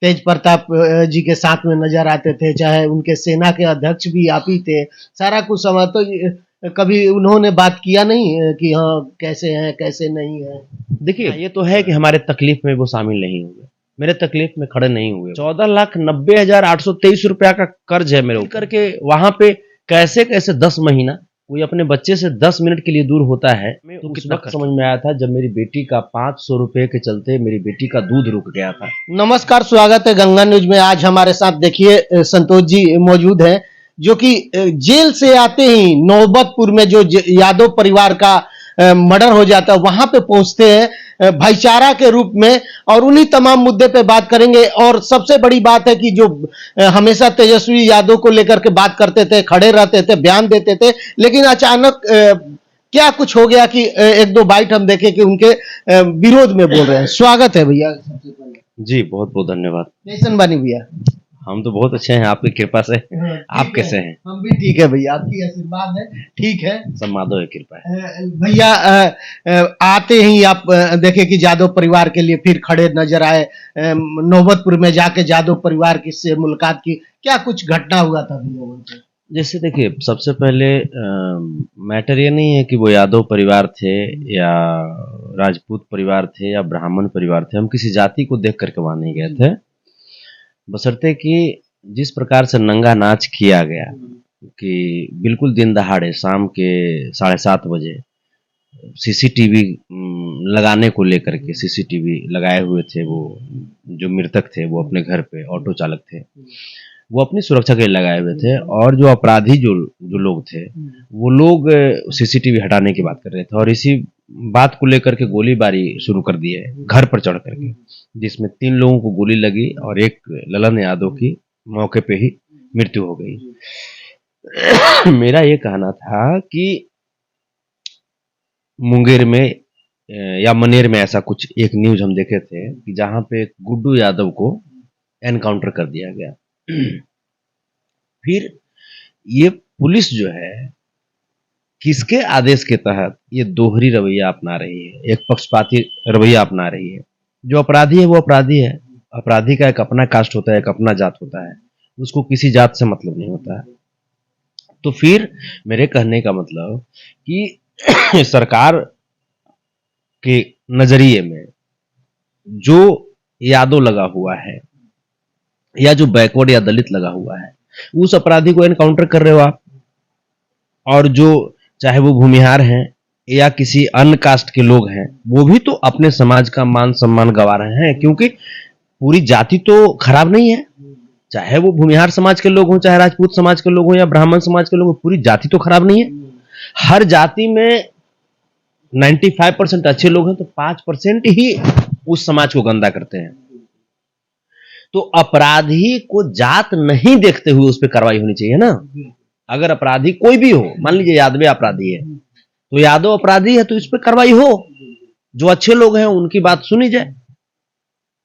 तेज प्रताप जी के साथ में नजर आते थे, चाहे उनके सेना के अध्यक्ष भी आप ही थे, सारा कुछ समय तो कभी उन्होंने बात किया नहीं कि हाँ कैसे हैं कैसे नहीं है? देखिए ये तो है कि हमारे तकलीफ में वो शामिल नहीं हुए, मेरे तकलीफ में खड़े नहीं हुए। 14,90,823 रुपया का कर्ज है मेरे ऊपर करके वहां पे कैसे कैसे 10 महीना कोई अपने बच्चे से 10 मिनट के लिए दूर होता है तो उस वक्त समझ में आया था जब मेरी बेटी का 500 रुपए के चलते मेरी बेटी का दूध रुक गया था। नमस्कार, स्वागत है गंगा न्यूज में। आज हमारे साथ देखिए संतोष जी मौजूद हैं, जो कि जेल से आते ही नौबतपुर में जो यादव परिवार का मर्डर हो जाता है वहां पे पहुंचते हैं भाईचारा के रूप में, और उन्हीं तमाम मुद्दे पे बात करेंगे। और सबसे बड़ी बात है कि जो हमेशा तेजस्वी यादव को लेकर के बात करते थे, खड़े रहते थे, बयान देते थे, लेकिन अचानक क्या कुछ हो गया कि एक दो बाइट हम देखे कि उनके विरोध में बोल रहे हैं। स्वागत है भैया सबसे पहले। जी बहुत बहुत धन्यवाद। कैसन बनी भैया? हम तो बहुत अच्छे हैं आपकी कृपा से। आप कैसे हैं? हम भी ठीक है भैया, आपकी आशीर्वाद है, ठीक है, सब माधव है कृपा है। भैया आते ही आप देखे कि यादव परिवार के लिए फिर खड़े नजर आए, नौबतपुर में जाके यादव परिवार की से मुलाकात की, क्या कुछ घटना हुआ था भैया? जैसे देखिए सबसे पहले मैटर ये नहीं है कि वो यादव परिवार थे या राजपूत परिवार थे या ब्राह्मण परिवार थे, हम किसी जाति को देख करके वहां नहीं गए थे। बशर्ते कि जिस प्रकार से नंगा नाच किया गया कि बिल्कुल दिन दहाड़े शाम के 7:30 बजे सीसीटीवी लगाने को लेकर के सीसीटीवी लगाए हुए थे। वो जो मृतक थे वो अपने घर पे ऑटो चालक थे, वो अपनी सुरक्षा के लिए लगाए हुए थे, और जो अपराधी जो लोग थे वो लोग सीसीटीवी हटाने की बात कर रहे थे, और इसी बात को लेकर के गोलीबारी शुरू कर दी है घर पर चढ़ करके, जिसमें 3 लोगों को गोली लगी और एक ललन यादव की मौके पे ही मृत्यु हो गई। मेरा ये कहना था कि मुंगेर में या मनेर में ऐसा कुछ एक न्यूज हम देखे थे कि जहां पे गुड्डू यादव को एनकाउंटर कर दिया गया। फिर ये पुलिस जो है किसके आदेश के तहत ये दोहरी रवैया अपना रही है, एक पक्षपाती रवैया अपना रही है। जो अपराधी है वो अपराधी है, अपराधी का एक अपना कास्ट होता है, एक अपना जात होता है, उसको किसी जात से मतलब नहीं होता है। तो फिर मेरे कहने का मतलब कि सरकार के नजरिए में जो यादव लगा हुआ है या जो बैकवर्ड या दलित लगा हुआ है उस अपराधी को एनकाउंटर कर रहे हो आप, और जो चाहे वो भूमिहार हैं या किसी अन्य कास्ट के लोग हैं वो भी तो अपने समाज का मान सम्मान गंवा रहे हैं, क्योंकि पूरी जाति तो खराब नहीं है। चाहे वो भूमिहार समाज के लोग हों, चाहे राजपूत समाज के लोग हों या ब्राह्मण समाज के लोग हों, पूरी जाति तो खराब नहीं है। हर जाति में 95% अच्छे लोग हैं तो 5% ही उस समाज को गंदा करते हैं। तो अपराधी को जात नहीं देखते हुए उस पर कार्रवाई होनी चाहिए ना। अगर अपराधी कोई भी हो, मान लीजिए यादव अपराधी है तो यादव अपराधी है तो इस पर कार्रवाई हो, जो अच्छे लोग हैं उनकी बात सुनी जाए,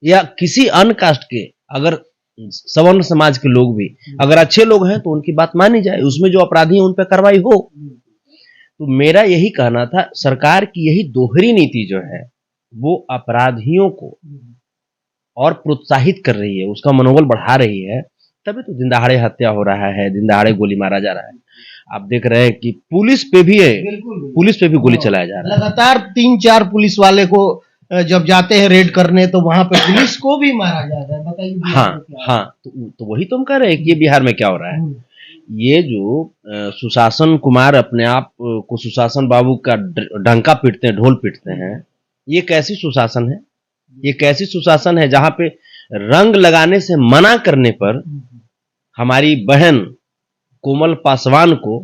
या किसी अन्य कास्ट के अगर सवर्ण समाज के लोग भी अगर अच्छे लोग हैं तो उनकी बात मानी जाए, उसमें जो अपराधी है उन पर कार्रवाई हो। तो मेरा यही कहना था, सरकार की यही दोहरी नीति जो है वो अपराधियों को और प्रोत्साहित कर रही है, उसका मनोबल बढ़ा रही है, तभी तो दिन दहाड़े हत्या हो रहा है, दिन दहाड़े गोली मारा जा रहा है। आप देख रहे हैं कि पुलिस पे भी है, पुलिस पे भी गोली चलाया जा रहा है। लगातार 3-4 पुलिस वाले को जब जाते हैं रेड करने तो वहां पे पुलिस को भी मारा जा रहा है, बताइए। हाँ, तो वही तो हम कह रहे हैं कि ये बिहार में क्या हो रहा है। ये जो सुशासन कुमार अपने आप को सुशासन बाबू का डंका पीटते हैं, ढोल पीटते हैं, ये कैसी सुशासन है? ये कैसी सुशासन है जहां पे रंग लगाने से मना करने पर हमारी बहन कोमल पासवान को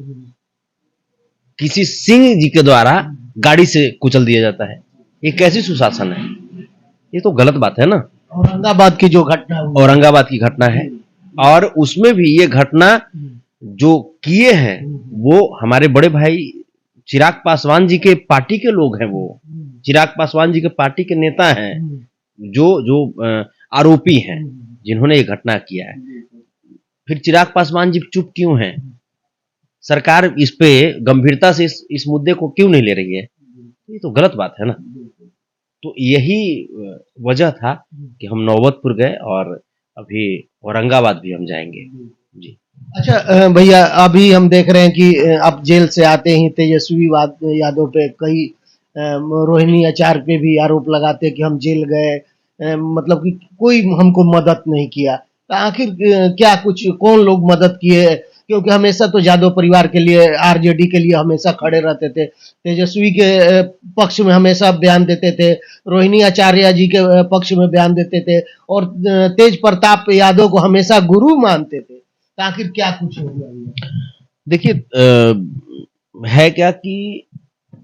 किसी सिंह जी के द्वारा गाड़ी से कुचल दिया जाता है? ये कैसी सुशासन है? ये तो गलत बात है ना। औरंगाबाद की जो घटना, औरंगाबाद की घटना है, और उसमें भी ये घटना जो किए हैं वो हमारे बड़े भाई चिराग पासवान जी के पार्टी के लोग हैं। वो चिराग पासवान जी के पार्टी के नेता हैं, जो आरोपी हैं जिन्होंने ये घटना किया है। फिर चिराग पासवान जी चुप क्यों हैं? सरकार इस पे गंभीरता से इस मुद्दे को क्यों नहीं ले रही है? ये तो गलत बात है ना। तो यही वजह था कि हम नौबतपुर गए और अभी औरंगाबाद भी हम जाएंगे। जी। अच्छा भैया, अभी हम देख रहे हैं कि अब जेल से आते ही तेजस्वी यादव पे कई रोहिणी आचार्य पे भी आरोप लगाते हैं कि हम जेल गए, मतलब कि कोई हमको मदद नहीं किया। तो आखिर क्या कुछ कौन लोग मदद किए? क्योंकि हमेशा तो यादव परिवार के लिए, आरजेडी के लिए हमेशा खड़े रहते थे, तेजस्वी के पक्ष में हमेशा बयान देते थे, रोहिणी आचार्य जी के पक्ष में बयान देते थे, और तेज प्रताप यादव को हमेशा गुरु मानते थे। तो आखिर क्या कुछ हो गया ये? देखिए, है क्या कि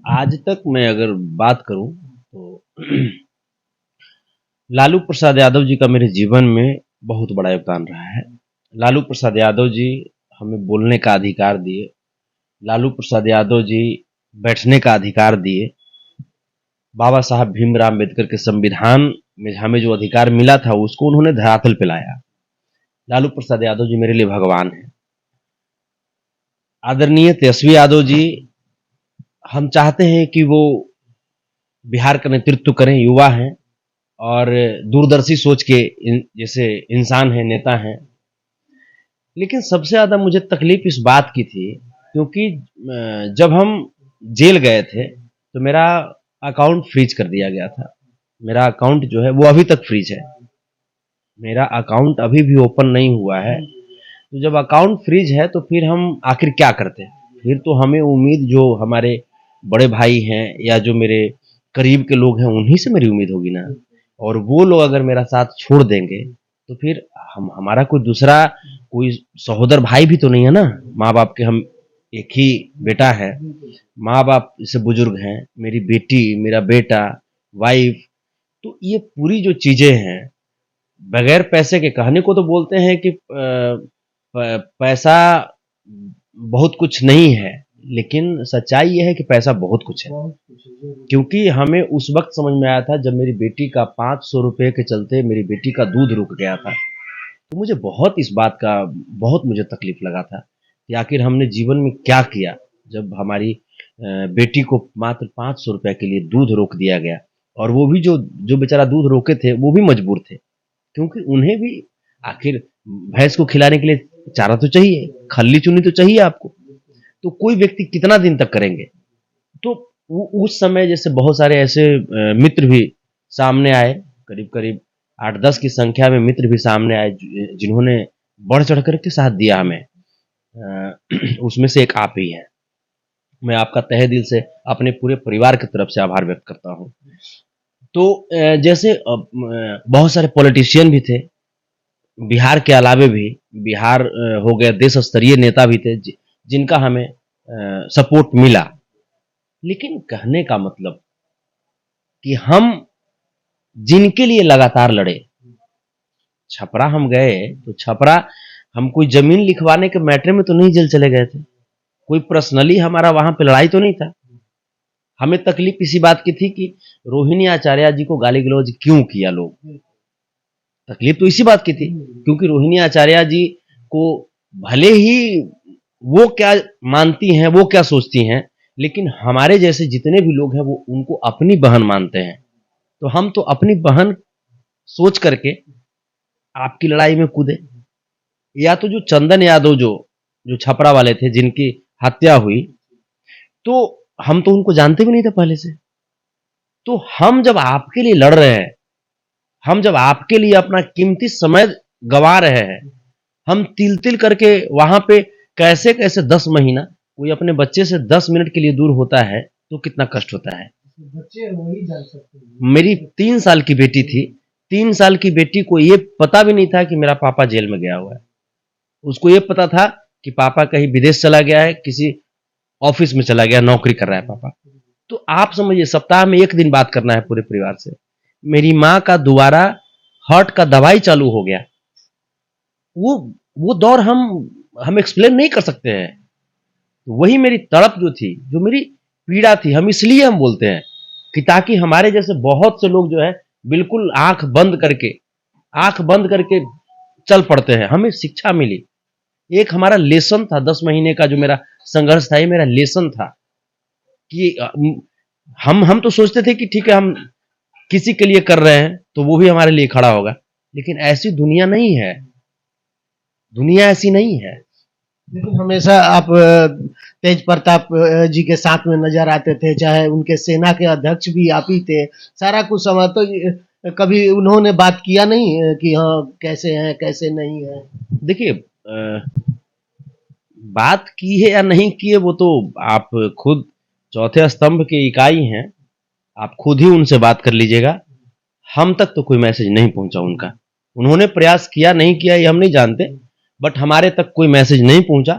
आज तक मैं अगर बात करूं तो लालू प्रसाद यादव जी का मेरे जीवन में बहुत बड़ा योगदान रहा है। लालू प्रसाद यादव जी हमें बोलने का अधिकार दिए, लालू प्रसाद यादव जी बैठने का अधिकार दिए, बाबा साहब भीमराव अम्बेडकर के संविधान में हमें जो अधिकार मिला था उसको उन्होंने धरातल पे लाया। लालू प्रसाद यादव जी मेरे लिए भगवान हैं। आदरणीय तेजस्वी यादव जी, हम चाहते हैं कि वो बिहार का नेतृत्व करें, युवा हैं और दूरदर्शी सोच के जैसे इंसान हैं, नेता हैं। लेकिन सबसे ज्यादा मुझे तकलीफ इस बात की थी क्योंकि जब हम जेल गए थे तो मेरा अकाउंट फ्रीज कर दिया गया था। मेरा अकाउंट जो है वो अभी तक फ्रीज है, मेरा अकाउंट अभी भी ओपन नहीं हुआ है। तो जब अकाउंट फ्रीज है तो फिर हम आखिर क्या करते हैं? फिर तो हमें उम्मीद जो हमारे बड़े भाई हैं या जो मेरे करीब के लोग हैं उन्हीं से मेरी उम्मीद होगी ना। और वो लोग अगर मेरा साथ छोड़ देंगे तो फिर हमारा कोई दूसरा कोई सहोदर भाई भी तो नहीं है ना। माँ बाप के हम एक ही बेटा है, माँ बाप से बुजुर्ग हैं, मेरी बेटी, मेरा बेटा, वाइफ। तो ये पूरी जो चीजें हैं, बगैर पैसे के, कहने को तो बोलते हैं कि पैसा बहुत कुछ नहीं है, लेकिन सच्चाई ये है कि पैसा बहुत कुछ है। क्योंकि हमें उस वक्त समझ में आया था जब मेरी बेटी का 500 रुपए के चलते मेरी बेटी का दूध रुक गया था। तो मुझे बहुत इस बात का बहुत मुझे तकलीफ लगा था कि आखिर हमने जीवन में क्या किया जब हमारी बेटी को मात्र 500 रुपए के लिए दूध रोक दिया गया। और वो भी जो जो बेचारा दूध रोके थे वो भी मजबूर थे, क्योंकि उन्हें भी आखिर भैंस को खिलाने के लिए चारा तो चाहिए, खल्ली चुनी तो चाहिए आपको। तो कोई व्यक्ति कितना दिन तक करेंगे? तो उस समय जैसे बहुत सारे ऐसे मित्र भी सामने आए, करीब करीब 8-10 की संख्या में मित्र भी सामने आए जिन्होंने बढ़ चढ़ करके साथ दिया हमें। उसमें से एक आप ही हैं। मैं आपका तहे दिल से अपने पूरे परिवार की तरफ से आभार व्यक्त करता हूँ। तो जैसे बहुत सारे पॉलिटिशियन भी थे बिहार के अलावे भी, बिहार हो गया, देश स्तरीय नेता भी थे जिनका हमें सपोर्ट मिला। लेकिन कहने का मतलब कि हम जिनके लिए लगातार लड़े, छपरा हम गए तो छपरा हम कोई जमीन लिखवाने के मैटर में तो नहीं जेल चले गए थे, कोई पर्सनली हमारा वहां पे लड़ाई तो नहीं था। हमें तकलीफ इसी बात की थी कि रोहिणी आचार्य जी को गाली गलौज क्यों किया लोग। तकलीफ तो इसी बात की थी क्योंकि रोहिणी आचार्य जी को भले ही वो क्या मानती हैं, वो क्या सोचती हैं, लेकिन हमारे जैसे जितने भी लोग हैं वो उनको अपनी बहन मानते हैं। तो हम तो अपनी बहन सोच करके आपकी लड़ाई में कूदे। या तो जो चंदन यादव जो जो छपरा वाले थे जिनकी हत्या हुई, तो हम तो उनको जानते भी नहीं थे पहले से। तो हम जब आपके लिए लड़ रहे हैं, हम जब आपके लिए अपना कीमती समय गंवा रहे हैं, हम तिल तिल करके वहां पे कैसे कैसे 10 महीना, कोई अपने बच्चे से 10 मिनट के लिए दूर होता है तो कितना कष्ट होता है। बच्चे वही जान सकते हैं। मेरी 3 साल की बेटी थी, 3 साल की बेटी को ये पता भी नहीं था कि मेरा पापा जेल में गया हुआ है। उसको ये पता था कि पापा कहीं विदेश चला गया है, किसी ऑफिस में चला गया, नौकरी कर रहा है पापा। तो आप समझिए सप्ताह में 1 दिन बात करना है पूरे परिवार से। मेरी माँ का दोबारा हार्ट का दवाई चालू हो गया। वो दौर हम एक्सप्लेन नहीं कर सकते हैं। वही मेरी तड़प जो थी, जो मेरी पीड़ा थी, हम इसलिए हम बोलते हैं कि ताकि हमारे जैसे बहुत से लोग जो है बिल्कुल आंख बंद करके चल पड़ते हैं। हमें शिक्षा मिली, एक हमारा लेसन था 10 महीने का जो मेरा संघर्ष था, ये मेरा लेसन था कि हम तो सोचते थे कि ठीक है हम किसी के लिए कर रहे हैं तो वो भी हमारे लिए खड़ा होगा, लेकिन ऐसी दुनिया नहीं है, दुनिया ऐसी नहीं है। लेकिन हमेशा आप तेज प्रताप जी के साथ में नजर आते थे, चाहे उनके सेना के अध्यक्ष भी आप ही थे, सारा कुछ समय तो कभी उन्होंने बात किया नहीं कि हाँ कैसे हैं कैसे नहीं है। देखिए बात की है या नहीं की है वो तो आप खुद चौथे स्तंभ के इकाई हैं, आप खुद ही उनसे बात कर लीजिएगा। हम तक तो कोई मैसेज नहीं पहुंचा उनका, उन्होंने प्रयास किया नहीं किया ये हम नहीं जानते, बट हमारे तक कोई मैसेज नहीं पहुंचा।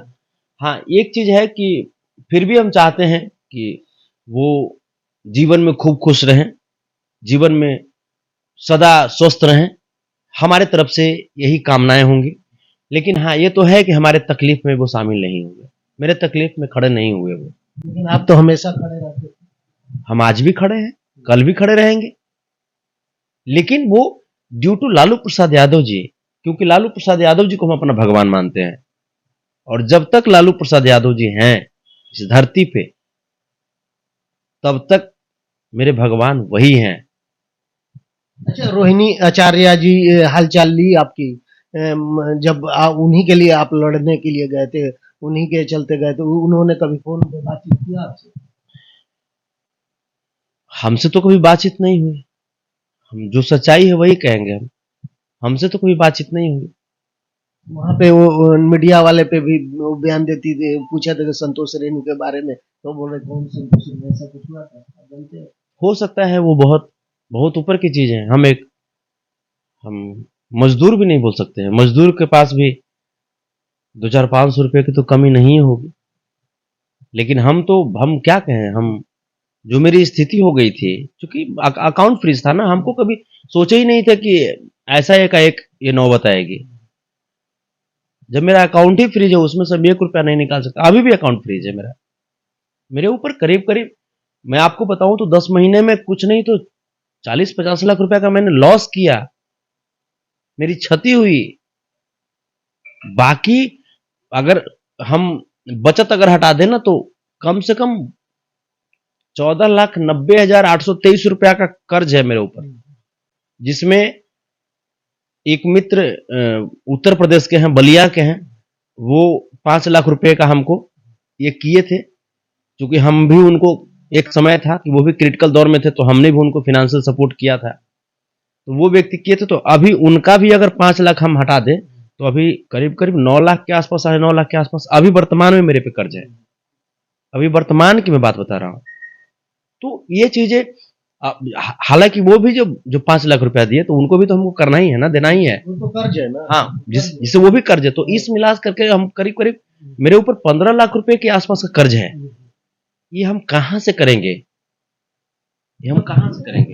हाँ एक चीज है कि फिर भी हम चाहते हैं कि वो जीवन में खूब खुश रहें, जीवन में सदा स्वस्थ रहें, हमारे तरफ से यही कामनाएं होंगी। लेकिन हाँ ये तो है कि हमारे तकलीफ में वो शामिल नहीं हुए, मेरे तकलीफ में खड़े नहीं हुए वो। लेकिन आप तो हमेशा खड़े रहते थे। हम आज भी खड़े हैं, कल भी खड़े रहेंगे, लेकिन वो ड्यू टू लालू प्रसाद यादव जी, क्योंकि लालू प्रसाद यादव जी को हम अपना भगवान मानते हैं, और जब तक लालू प्रसाद यादव जी हैं इस धरती पे तब तक मेरे भगवान वही हैं। अच्छा, रोहिणी आचार्य जी हालचाल ली आपकी? जब उन्हीं के लिए आप लड़ने के लिए गए थे, उन्हीं के चलते गए थे, उन्होंने कभी फोन पे बातचीत किया आपसे? हमसे तो कभी बातचीत नहीं हुई, हम जो सच्चाई है वही कहेंगे। हम हमसे तो कोई बातचीत नहीं हुई। वहां पे वो मीडिया वाले पे भी वो बयान देती थी, पूछा था कि संतोष रेणु के बारे में, तो बोले कौन संतोष रेणु, ऐसा कुछ हुआ था आप जानते हैं? हो सकता है वो बहुत बहुत ऊपर की चीज है, हम मजदूर भी नहीं बोल सकते हैं, मजदूर के पास भी 2-4-500 रुपए की तो कमी नहीं होगी। लेकिन हम क्या कहें, हम जो मेरी स्थिति हो गई थी, क्योंकि अकाउंट फ्रीज था ना, हमको कभी सोचा ही नहीं था कि ऐसा एक ये नौबत आएगी। जब मेरा अकाउंट ही फ्रीज है, उसमें से 1 रुपया नहीं निकाल सकता, अभी भी अकाउंट फ्रीज है मेरा। मेरे ऊपर करीब करीब, मैं आपको बताऊं तो 10 महीने में कुछ नहीं तो 40-50 लाख रुपया का मैंने लॉस किया, मेरी क्षति हुई। बाकी अगर हम बचत अगर हटा दें ना, तो कम से कम 14,90,823 रुपया का कर्ज है मेरे ऊपर, जिसमें एक मित्र उत्तर प्रदेश के हैं, बलिया के हैं, वो 5 लाख रुपए का हमको ये किए थे, क्योंकि हम भी उनको, एक समय था कि वो भी क्रिटिकल दौर में थे, तो हमने भी उनको फाइनेंशियल सपोर्ट किया था, तो वो व्यक्ति किए थे। तो अभी उनका भी अगर 5 लाख हम हटा दें तो अभी करीब करीब 9 लाख के आसपास, 9.5 लाख के आसपास अभी वर्तमान में मेरे पे कर्ज है। अभी वर्तमान की मैं बात बता रहा हूं। तो ये चीजें, हालांकि वो भी जो 5 लाख रुपया दिए, तो उनको भी तो हमको करना ही है ना, देना ही है, वो तो कर्ज है ना। हाँ, जिससे वो भी कर्ज है। तो इस मिलास करके हम करीब करीब मेरे ऊपर 15 लाख रुपए के आसपास का कर्ज है। ये हम कहां से करेंगे, ये हम कहां से करेंगे?